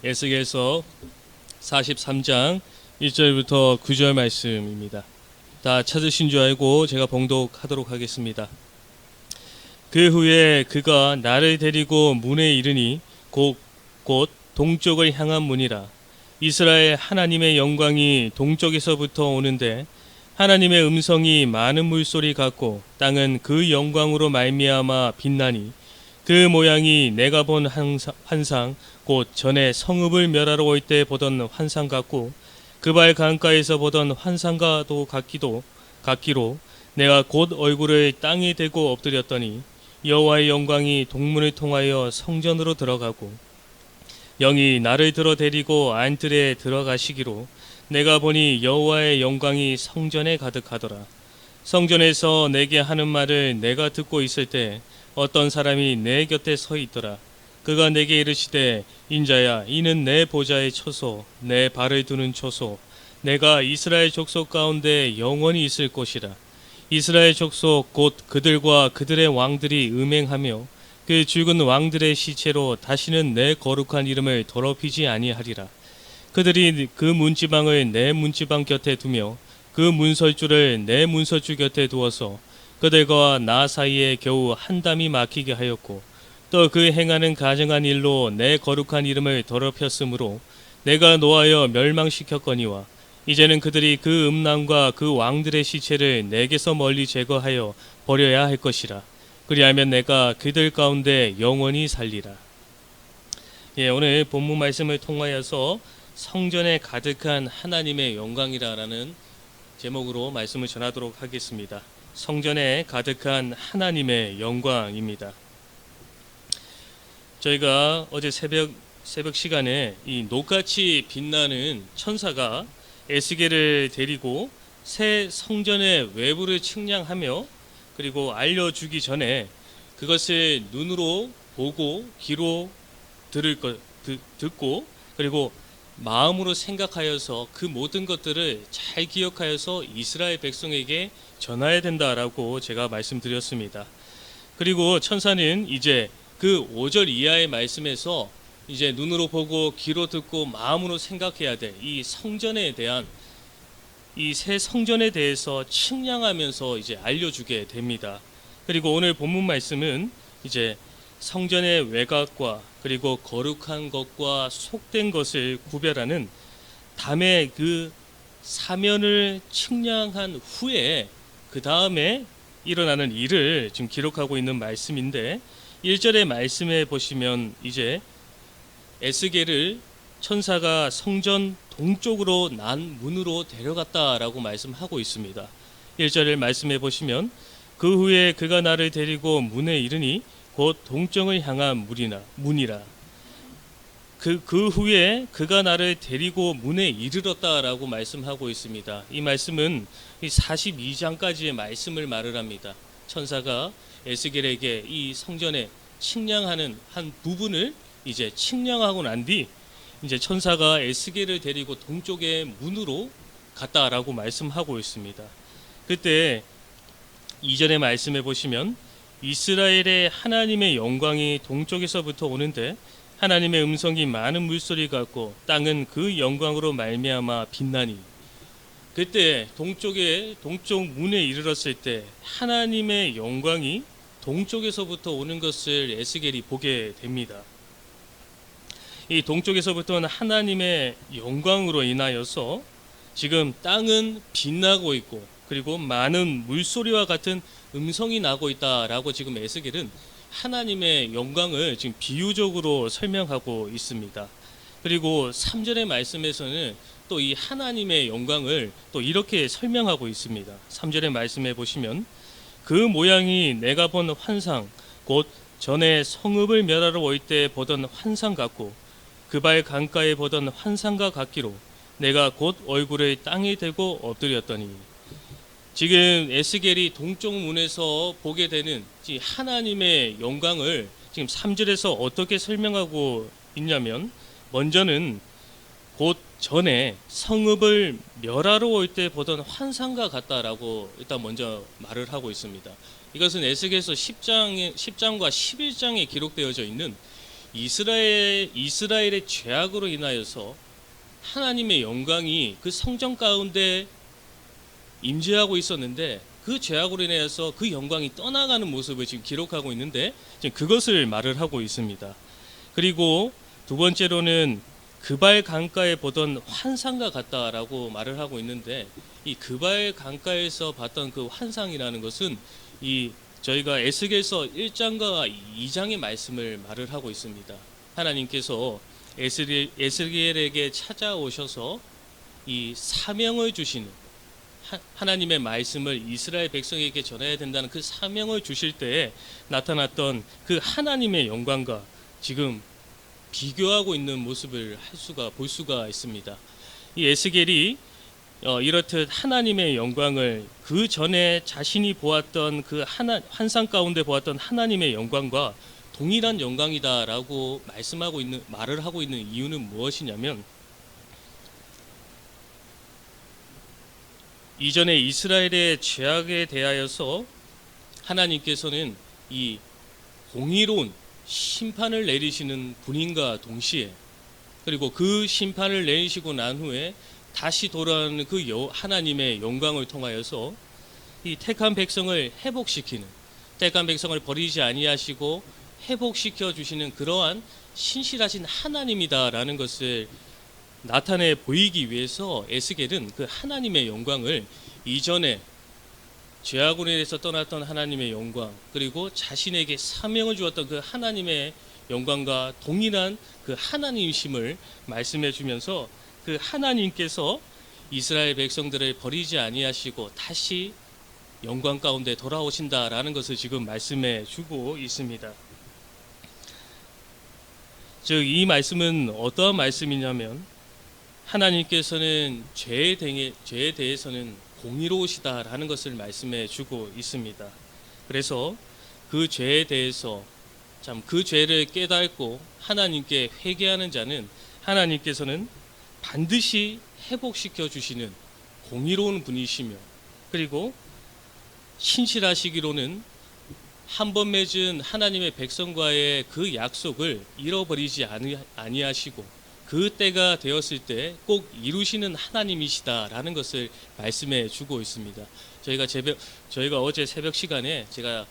에스겔서 43장 1절부터 9절 말씀입니다. 다 찾으신 줄 알고 제가 봉독하도록 하겠습니다. 그 후에 그가 나를 데리고 문에 이르니 곧 동쪽을 향한 문이라. 이스라엘 하나님의 영광이 동쪽에서부터 오는데 하나님의 음성이 많은 물소리 같고 땅은 그 영광으로 말미암아 빛나니 그 모양이 내가 본 환상 곧 전에 성읍을 멸하러 올 때 보던 환상 같고 그발 강가에서 보던 환상과도 같기로 내가 곧 얼굴을 땅에 대고 엎드렸더니 여호와의 영광이 동문을 통하여 성전으로 들어가고 영이 나를 들어 데리고 안뜰에 들어가시기로 내가 보니 여호와의 영광이 성전에 가득하더라. 성전에서 내게 하는 말을 내가 듣고 있을 때 어떤 사람이 내 곁에 서 있더라. 그가 내게 이르시되 인자야 이는 내 보좌의 초소 내 발을 두는 초소 내가 이스라엘 족속 가운데 영원히 있을 곳이라. 이스라엘 족속 곧 그들과 그들의 왕들이 음행하며 그 죽은 왕들의 시체로 다시는 내 거룩한 이름을 더럽히지 아니하리라. 그들이 그 문지방을 내 문지방 곁에 두며 그 문설주를 내 문설주 곁에 두어서 그들과 나 사이에 겨우 한 담이 막히게 하였고 또 그 행하는 가증한 일로 내 거룩한 이름을 더럽혔으므로 내가 노하여 멸망시켰거니와 이제는 그들이 그 음란과 그 왕들의 시체를 내게서 멀리 제거하여 버려야 할 것이라. 그리하면 내가 그들 가운데 영원히 살리라. 오늘 본문 말씀을 통하여서 성전에 가득한 하나님의 영광이라는 제목으로 말씀을 전하도록 하겠습니다. 성전에 가득한 하나님의 영광입니다. 저희가 어제 새벽 시간에 이 녹같이 빛나는 천사가 에스겔을 데리고 새 성전의 외부를 측량하며 그리고 알려주기 전에 그것을 눈으로 보고 귀로 듣고 그리고 마음으로 생각하여서 그 모든 것들을 잘 기억하여서 이스라엘 백성에게 전해야 된다라고 제가 말씀드렸습니다. 그리고 천사는 이제 그 5절 이하의 말씀에서 이제 눈으로 보고 귀로 듣고 마음으로 생각해야 될 이 성전에 대한 이 새 성전에 대해서 측량하면서 이제 알려주게 됩니다. 그리고 오늘 본문 말씀은 이제 성전의 외곽과 그리고 거룩한 것과 속된 것을 구별하는 담의 그 사면을 측량한 후에 그 다음에 일어나는 일을 지금 기록하고 있는 말씀인데 1절의 말씀에 보시면 이제 에스겔을 천사가 성전 동쪽으로 난 문으로 데려갔다라고 말씀하고 있습니다. 1절을 말씀해 보시면 그 후에 그가 나를 데리고 문에 이르니 곧 동쪽을 향한 문이라. 그 후에 그가 나를 데리고 문에 이르렀다라고 말씀하고 있습니다. 이 말씀은 42장까지의 말씀을 말을 합니다. 천사가 에스겔에게 이 성전에 측량하는 한 부분을 이제 측량하고 난 뒤 이제 천사가 에스겔을 데리고 동쪽의 문으로 갔다라고 말씀하고 있습니다. 그때 이전의 말씀에 보시면 이스라엘의 하나님의 영광이 동쪽에서부터 오는데 하나님의 음성이 많은 물소리 같고 땅은 그 영광으로 말미암아 빛나니 그때 동쪽 문에 이르렀을 때 하나님의 영광이 동쪽에서부터 오는 것을 에스겔이 보게 됩니다. 이 동쪽에서부터는 하나님의 영광으로 인하여서 지금 땅은 빛나고 있고 그리고 많은 물소리와 같은 음성이 나고 있다라고 지금 에스겔은 하나님의 영광을 지금 비유적으로 설명하고 있습니다. 그리고 3절의 말씀에서는 또 이 하나님의 영광을 또 이렇게 설명하고 있습니다. 3절의 말씀에 보시면 그 모양이 내가 본 환상 곧 전에 성읍을 멸하러 올 때 보던 환상 같고 그발 강가에 보던 환상과 같기로 내가 곧 얼굴을 땅에 대고 엎드렸더니 지금 에스겔이 동쪽 문에서 보게 되는 하나님의 영광을 지금 3절에서 어떻게 설명하고 있냐면 먼저는 곧 전에 성읍을 멸하러 올 때 보던 환상과 같다라고 일단 먼저 말을 하고 있습니다. 이것은 에스겔서 10장과 11장에 기록되어져 있는 이스라엘의 죄악으로 인하여서 하나님의 영광이 그 성전 가운데 임재하고 있었는데 그 죄악으로 인해서 그 영광이 떠나가는 모습을 지금 기록하고 있는데 지금 그것을 말을 하고 있습니다. 그리고 두 번째로는 그발 강가에 보던 환상과 같다라고 말을 하고 있는데 이 그발 강가에서 봤던 그 환상이라는 것은 이 저희가 에스겔서 1장과 2장의 말씀을 말을 하고 있습니다. 하나님께서 에스겔에게 찾아오셔서 이 사명을 주시는 하나님의 말씀을 이스라엘 백성에게 전해야 된다는 그 사명을 주실 때에 나타났던 그 하나님의 영광과 지금 비교하고 있는 모습을 볼 수가 있습니다. 이 에스겔이 이렇듯 하나님의 영광을 그 전에 자신이 보았던 그 환상 가운데 보았던 하나님의 영광과 동일한 영광이다라고 말을 하고 있는 이유는 무엇이냐면 이전에 이스라엘의 죄악에 대하여서 하나님께서는 이 공의로운 심판을 내리시는 분인가 동시에 그리고 그 심판을 내리시고 난 후에 다시 돌아오는 그 하나님의 영광을 통하여서 이 택한 백성을 회복시키는 택한 백성을 버리지 아니하시고 회복시켜 주시는 그러한 신실하신 하나님이다라는 것을 나타내 보이기 위해서 에스겔은 그 하나님의 영광을 이전에 죄악으로 인해서 떠났던 하나님의 영광 그리고 자신에게 사명을 주었던 그 하나님의 영광과 동일한 그 하나님이심을 말씀해 주면서 그 하나님께서 이스라엘 백성들을 버리지 아니하시고 다시 영광 가운데 돌아오신다라는 것을 지금 말씀해 주고 있습니다. 즉 이 말씀은 어떠한 말씀이냐면 하나님께서는 죄에 대해서는 공의로우시다라는 것을 말씀해 주고 있습니다. 그래서 그 죄에 대해서 그 죄를 깨닫고 하나님께 회개하는 자는 하나님께서는 반드시 회복시켜 주시는 공의로운 분이시며 그리고 신실하시기로는 한 번 맺은 하나님의 백성과의 그 약속을 잃어버리지 아니하시고 그 때가 되었을 때 꼭 이루시는 하나님이시다라는 것을 말씀해 주고 있습니다. 저희가 어제 새벽 시간에 제가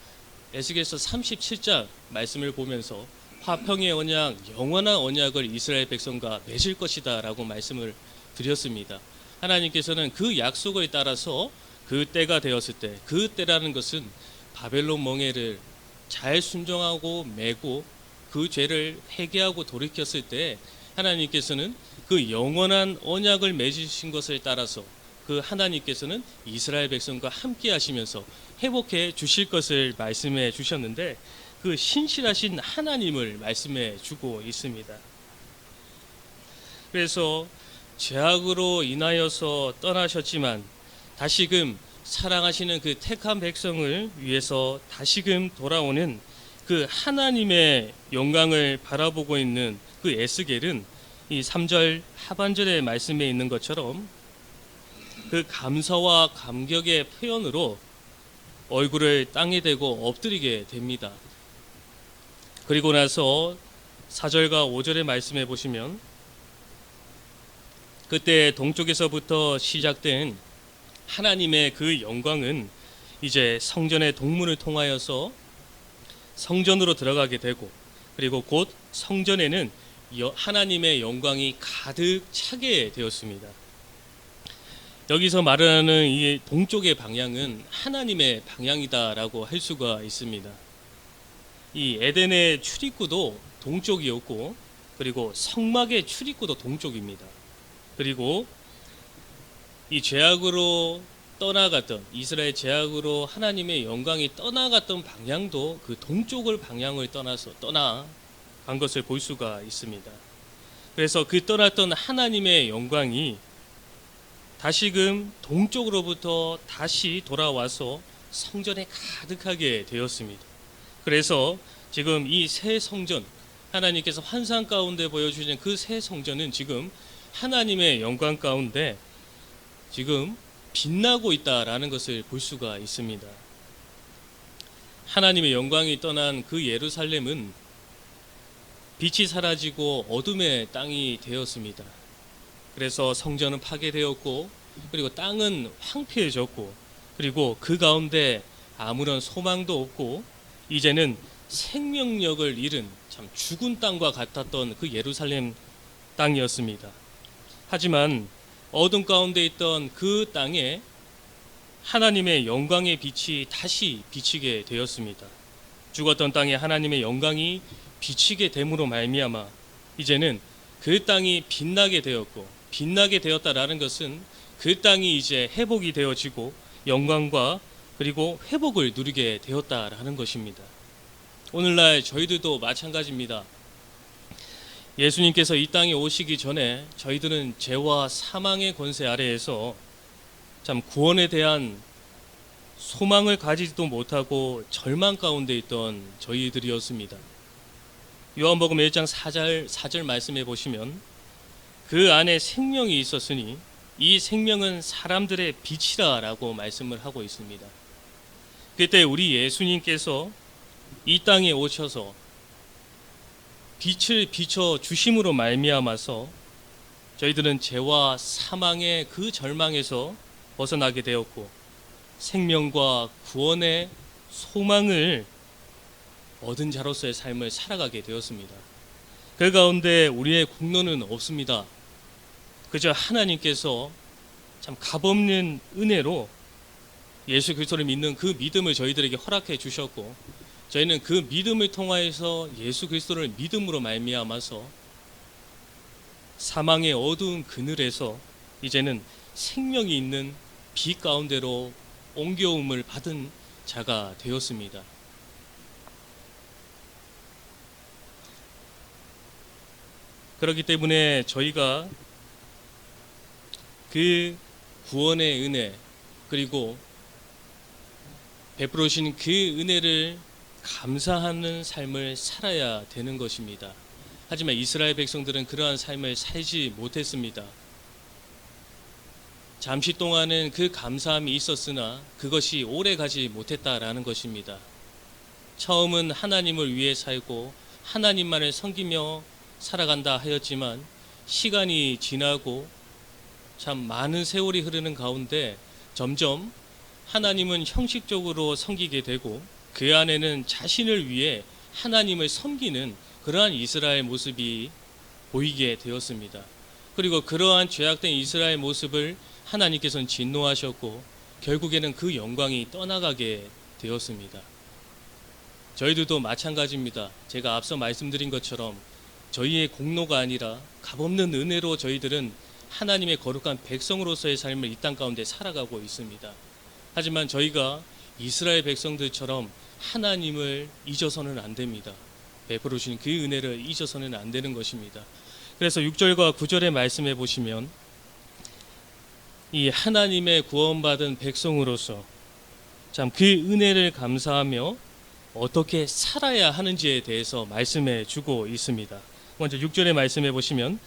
에스겔서 37장 말씀을 보면서 화평의 언약, 영원한 언약을 이스라엘 백성과 맺을 것이다라고 말씀을 드렸습니다. 하나님께서는 그 약속을 따라서 그 때가 되었을 때, 그 때라는 것은 바벨론 멍에를 잘 순종하고 메고 그 죄를 회개하고 돌이켰을 때 하나님께서는 그 영원한 언약을 맺으신 것을 따라서 그 하나님께서는 이스라엘 백성과 함께 하시면서 회복해 주실 것을 말씀해 주셨는데 그 신실하신 하나님을 말씀해 주고 있습니다. 그래서 죄악으로 인하여서 떠나셨지만 다시금 사랑하시는 그 택한 백성을 위해서 다시금 돌아오는 그 하나님의 영광을 바라보고 있는 그 에스겔은 이 3절 하반절의 말씀에 있는 것처럼 그 감사와 감격의 표현으로 얼굴을 땅에 대고 엎드리게 됩니다. 그리고 나서 4절과 5절의 말씀해 보시면 그때 동쪽에서부터 시작된 하나님의 그 영광은 이제 성전의 동문을 통하여서 성전으로 들어가게 되고 그리고 곧 성전에는 하나님의 영광이 가득 차게 되었습니다. 여기서 말하는 이 동쪽의 방향은 하나님의 방향이다라고 할 수가 있습니다. 이 에덴의 출입구도 동쪽이었고 그리고 성막의 출입구도 동쪽입니다. 그리고 이 죄악으로 떠나갔던 이스라엘 죄악으로 하나님의 영광이 떠나갔던 방향도 그 동쪽을 방향을 떠나간 것을 볼 수가 있습니다. 그래서 그 떠났던 하나님의 영광이 다시금 동쪽으로부터 다시 돌아와서 성전에 가득하게 되었습니다. 그래서 지금 이 새 성전 하나님께서 환상 가운데 보여주신 그 새 성전은 지금 하나님의 영광 가운데 지금 빛나고 있다라는 것을 볼 수가 있습니다. 하나님의 영광이 떠난 그 예루살렘은 빛이 사라지고 어둠의 땅이 되었습니다. 그래서 성전은 파괴되었고, 그리고 땅은 황폐해졌고, 그리고 그 가운데 아무런 소망도 없고, 이제는 생명력을 잃은 참 죽은 땅과 같았던 그 예루살렘 땅이었습니다. 하지만 어둠 가운데 있던 그 땅에 하나님의 영광의 빛이 다시 비치게 되었습니다. 죽었던 땅에 하나님의 영광이 비치게 됨으로 말미암아 이제는 그 땅이 빛나게 되었고, 빛나게 되었다라는 것은 그 땅이 이제 회복이 되어지고 영광과 그리고 회복을 누리게 되었다라는 것입니다. 오늘날 저희들도 마찬가지입니다. 예수님께서 이 땅에 오시기 전에 저희들은 죄와 사망의 권세 아래에서 참 구원에 대한 소망을 가지지도 못하고 절망 가운데 있던 저희들이었습니다. 요한복음 1장 4절 말씀해 보시면 그 안에 생명이 있었으니 이 생명은 사람들의 빛이라 라고 말씀을 하고 있습니다. 그때 우리 예수님께서 이 땅에 오셔서 빛을 비춰 주심으로 말미암아서 저희들은 죄와 사망의 그 절망에서 벗어나게 되었고 생명과 구원의 소망을 얻은 자로서의 삶을 살아가게 되었습니다. 그 가운데 우리의 공로는 없습니다. 그저 하나님께서 참 값없는 은혜로 예수 그리스도를 믿는 그 믿음을 저희들에게 허락해 주셨고, 저희는 그 믿음을 통하여서 예수 그리스도를 믿음으로 말미암아서 사망의 어두운 그늘에서 이제는 생명이 있는 빛 가운데로 옮겨옴을 받은 자가 되었습니다. 그렇기 때문에 저희가 그 구원의 은혜 그리고 베풀어 주신 그 은혜를 감사하는 삶을 살아야 되는 것입니다. 하지만 이스라엘 백성들은 그러한 삶을 살지 못했습니다. 잠시 동안은 그 감사함이 있었으나 그것이 오래 가지 못했다라는 것입니다. 처음은 하나님을 위해 살고 하나님만을 섬기며 살아간다 하였지만 시간이 지나고 참 많은 세월이 흐르는 가운데 점점 하나님은 형식적으로 섬기게 되고 그 안에는 자신을 위해 하나님을 섬기는 그러한 이스라엘 모습이 보이게 되었습니다. 그리고 그러한 죄악된 이스라엘 모습을 하나님께서는 진노하셨고 결국에는 그 영광이 떠나가게 되었습니다. 저희들도 마찬가지입니다. 제가 앞서 말씀드린 것처럼 저희의 공로가 아니라 값없는 은혜로 저희들은 하나님의 거룩한 백성으로서의 삶을 이 땅 가운데 살아가고 있습니다. 하지만 저희가 이스라엘 백성들처럼 하나님을 잊어서는 안 됩니다. 베풀어 주신 그 은혜를 잊어서는 안 되는 것입니다. 그래서 6절과 9절의 말씀해 보시면 이 하나님의 구원받은 백성으로서 참 그 은혜를 감사하며 어떻게 살아야 하는지에 대해서 말씀해 주고 있습니다. 먼저 6절의 말씀해 보시면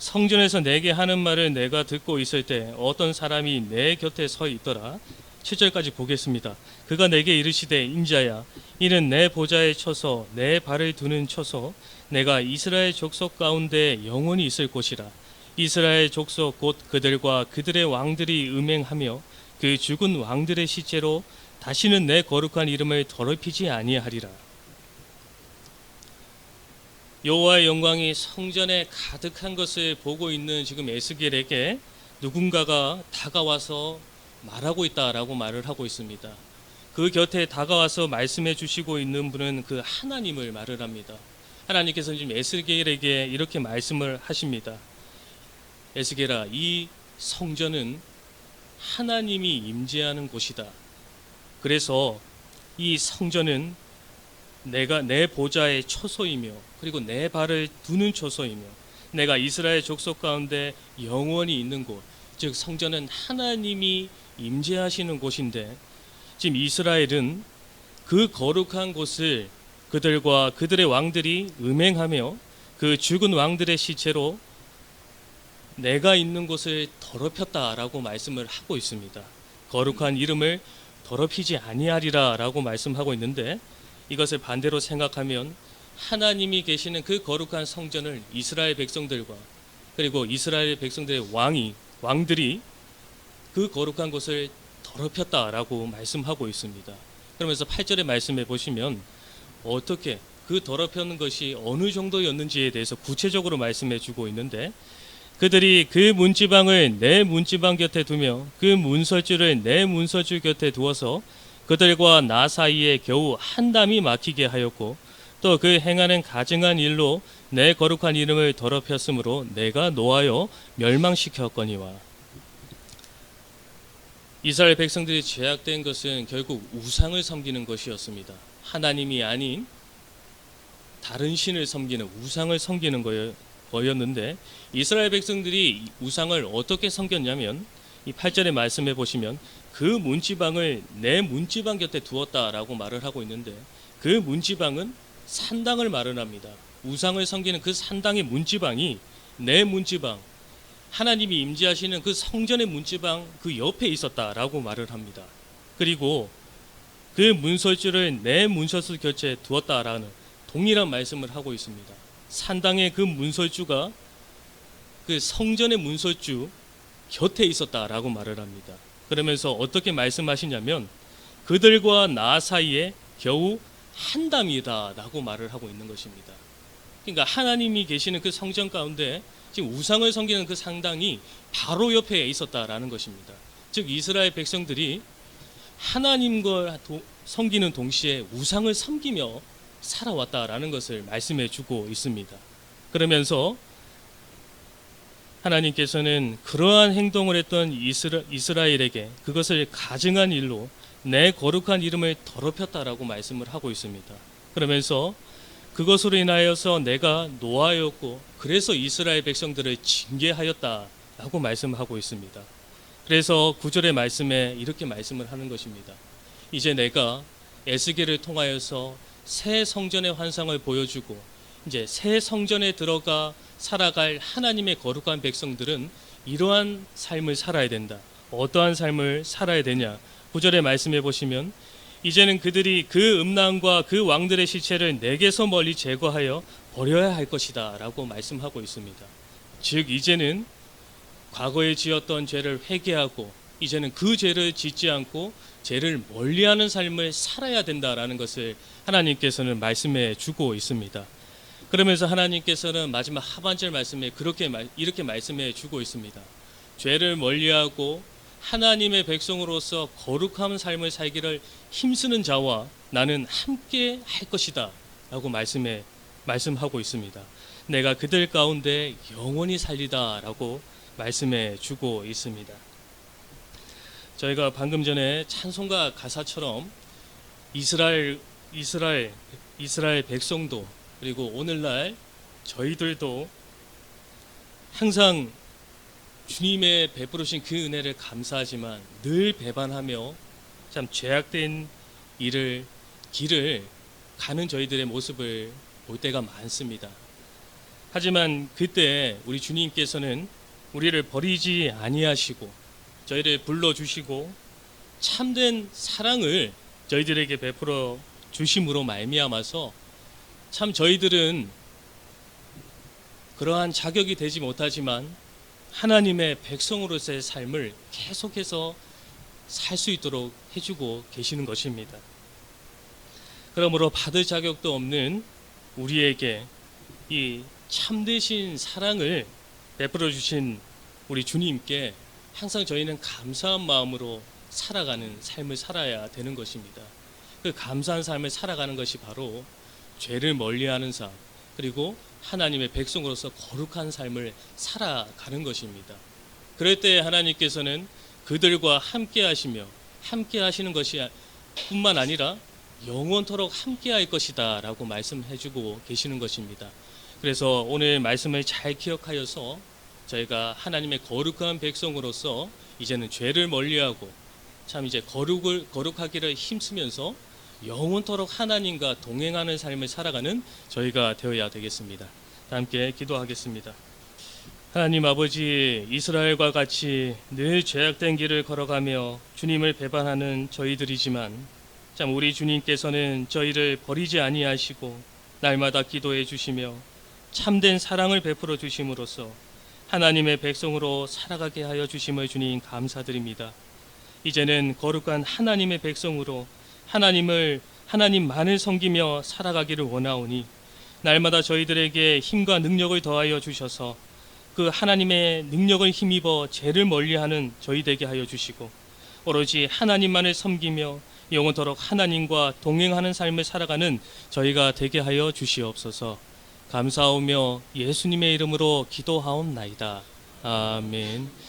성전에서 내게 하는 말을 내가 듣고 있을 때 어떤 사람이 내 곁에 서 있더라. 7절까지 보겠습니다. 그가 내게 이르시되 인자야 이는 내 보좌에 쳐서 내 발을 두는 쳐서 내가 이스라엘 족속 가운데 영원히 있을 곳이라. 이스라엘 족속 곧 그들과 그들의 왕들이 음행하며 그 죽은 왕들의 시체로 다시는 내 거룩한 이름을 더럽히지 아니하리라. 여호와의 영광이 성전에 가득한 것을 보고 있는 지금 에스겔에게 누군가가 다가와서 말하고 있다라고 말을 하고 있습니다. 그 곁에 다가와서 말씀해 주시고 있는 분은 그 하나님을 말을 합니다. 하나님께서 지금 에스겔에게 이렇게 말씀을 하십니다. 에스겔아, 이 성전은 하나님이 임재하는 곳이다. 그래서 이 성전은 내가 내 보좌의 처소이며 그리고 내 발을 두는 처소이며 내가 이스라엘 족속 가운데 영원히 있는 곳, 즉 성전은 하나님이 임재하시는 곳인데 지금 이스라엘은 그 거룩한 곳을 그들과 그들의 왕들이 음행하며 그 죽은 왕들의 시체로 내가 있는 곳을 더럽혔다라고 말씀을 하고 있습니다. 거룩한 이름을 더럽히지 아니하리라 라고 말씀하고 있는데 이것을 반대로 생각하면 하나님이 계시는 그 거룩한 성전을 이스라엘 백성들과 그리고 이스라엘 백성들의 왕들이 그 거룩한 곳을 더럽혔다라고 말씀하고 있습니다. 그러면서 8절의 말씀에 보시면 어떻게 그 더럽히는 것이 어느 정도였는지에 대해서 구체적으로 말씀해 주고 있는데, 그들이 그 문지방을 내 문지방 곁에 두며 그 문설주를 내 문설주 곁에 두어서 그들과 나 사이에 겨우 한 담이 막히게 하였고 또 그 행하는 가증한 일로 내 거룩한 이름을 더럽혔으므로 내가 노하여 멸망시켰거니와. 이스라엘 백성들이 죄악된 것은 결국 우상을 섬기는 것이었습니다. 하나님이 아닌 다른 신을 섬기는 우상을 섬기는 거였는데, 이스라엘 백성들이 우상을 어떻게 섬겼냐면 이 8절의 말씀해 보시면 그 문지방을 내 문지방 곁에 두었다라고 말을 하고 있는데, 그 문지방은 산당을 말을 합니다. 우상을 섬기는 그 산당의 문지방이 내 문지방, 하나님이 임재하시는 그 성전의 문지방 그 옆에 있었다라고 말을 합니다. 그리고 그 문설주를 내 문설주 곁에 두었다라는 동일한 말씀을 하고 있습니다. 산당의 그 문설주가 그 성전의 문설주 곁에 있었다라고 말을 합니다. 그러면서 어떻게 말씀하시냐면 그들과 나 사이에 겨우 한 담이다라고 말을 하고 있는 것입니다. 그러니까 하나님이 계시는 그 성전 가운데 지금 우상을 섬기는 그 상당이 바로 옆에 있었다라는 것입니다. 즉 이스라엘 백성들이 하나님과 섬기는 동시에 우상을 섬기며 살아왔다라는 것을 말씀해 주고 있습니다. 그러면서 하나님께서는 그러한 행동을 했던 이스라엘에게 그것을 가증한 일로 내 거룩한 이름을 더럽혔다라고 말씀을 하고 있습니다. 그러면서 그것으로 인하여서 내가 노하였고 그래서 이스라엘 백성들을 징계하였다라고 말씀하고 있습니다. 그래서 9절의 말씀에 이렇게 말씀을 하는 것입니다. 이제 내가 에스겔을 통하여서 새 성전의 환상을 보여주고 이제 새 성전에 들어가 살아갈 하나님의 거룩한 백성들은 이러한 삶을 살아야 된다. 어떠한 삶을 살아야 되냐? 9절의 말씀해 보시면 이제는 그들이 그 음란과 그 왕들의 시체를 내게서 멀리 제거하여 버려야 할 것이다 라고 말씀하고 있습니다. 즉 이제는 과거에 지었던 죄를 회개하고 이제는 그 죄를 짓지 않고 죄를 멀리하는 삶을 살아야 된다라는 것을 하나님께서는 말씀해 주고 있습니다. 그러면서 하나님께서는 마지막 하반절 말씀에 이렇게 말씀해 주고 있습니다. 죄를 멀리하고 하나님의 백성으로서 거룩한 삶을 살기를 힘쓰는 자와 나는 함께 할 것이다 라고 말씀하고 있습니다. 내가 그들 가운데 영원히 살리다 라고 말씀해 주고 있습니다. 저희가 방금 전에 찬송가 가사처럼 이스라엘 백성도 그리고 오늘날 저희들도 항상 주님의 베푸르신 그 은혜를 감사하지만 늘 배반하며 참 죄악된 길을 가는 저희들의 모습을 볼 때가 많습니다. 하지만 그때 우리 주님께서는 우리를 버리지 아니하시고 저희를 불러주시고 참된 사랑을 저희들에게 베풀어 주심으로 말미암아서 참 저희들은 그러한 자격이 되지 못하지만 하나님의 백성으로서의 삶을 계속해서 살 수 있도록 해주고 계시는 것입니다. 그러므로 받을 자격도 없는 우리에게 이 참되신 사랑을 베풀어 주신 우리 주님께 항상 저희는 감사한 마음으로 살아가는 삶을 살아야 되는 것입니다. 그 감사한 삶을 살아가는 것이 바로 죄를 멀리하는 삶, 그리고 하나님의 백성으로서 거룩한 삶을 살아가는 것입니다. 그럴 때 하나님께서는 그들과 함께 하시며 함께 하시는 것이 뿐만 아니라 영원토록 함께 할 것이다 라고 말씀해 주고 계시는 것입니다. 그래서 오늘 말씀을 잘 기억하여서 저희가 하나님의 거룩한 백성으로서 이제는 죄를 멀리하고 참 이제 거룩하기를 힘쓰면서 영원토록 하나님과 동행하는 삶을 살아가는 저희가 되어야 되겠습니다. 함께 기도하겠습니다. 하나님 아버지, 이스라엘과 같이 늘 죄악된 길을 걸어가며 주님을 배반하는 저희들이지만 참 우리 주님께서는 저희를 버리지 아니하시고 날마다 기도해 주시며 참된 사랑을 베풀어 주심으로써 하나님의 백성으로 살아가게 하여 주심을 주님 감사드립니다. 이제는 거룩한 하나님의 백성으로 하나님만을 섬기며 살아가기를 원하오니 날마다 저희들에게 힘과 능력을 더하여 주셔서 그 하나님의 능력을 힘입어 죄를 멀리하는 저희 되게 하여 주시고 오로지 하나님만을 섬기며 영원토록 하나님과 동행하는 삶을 살아가는 저희가 되게 하여 주시옵소서. 감사하며 예수님의 이름으로 기도하옵나이다. 아멘.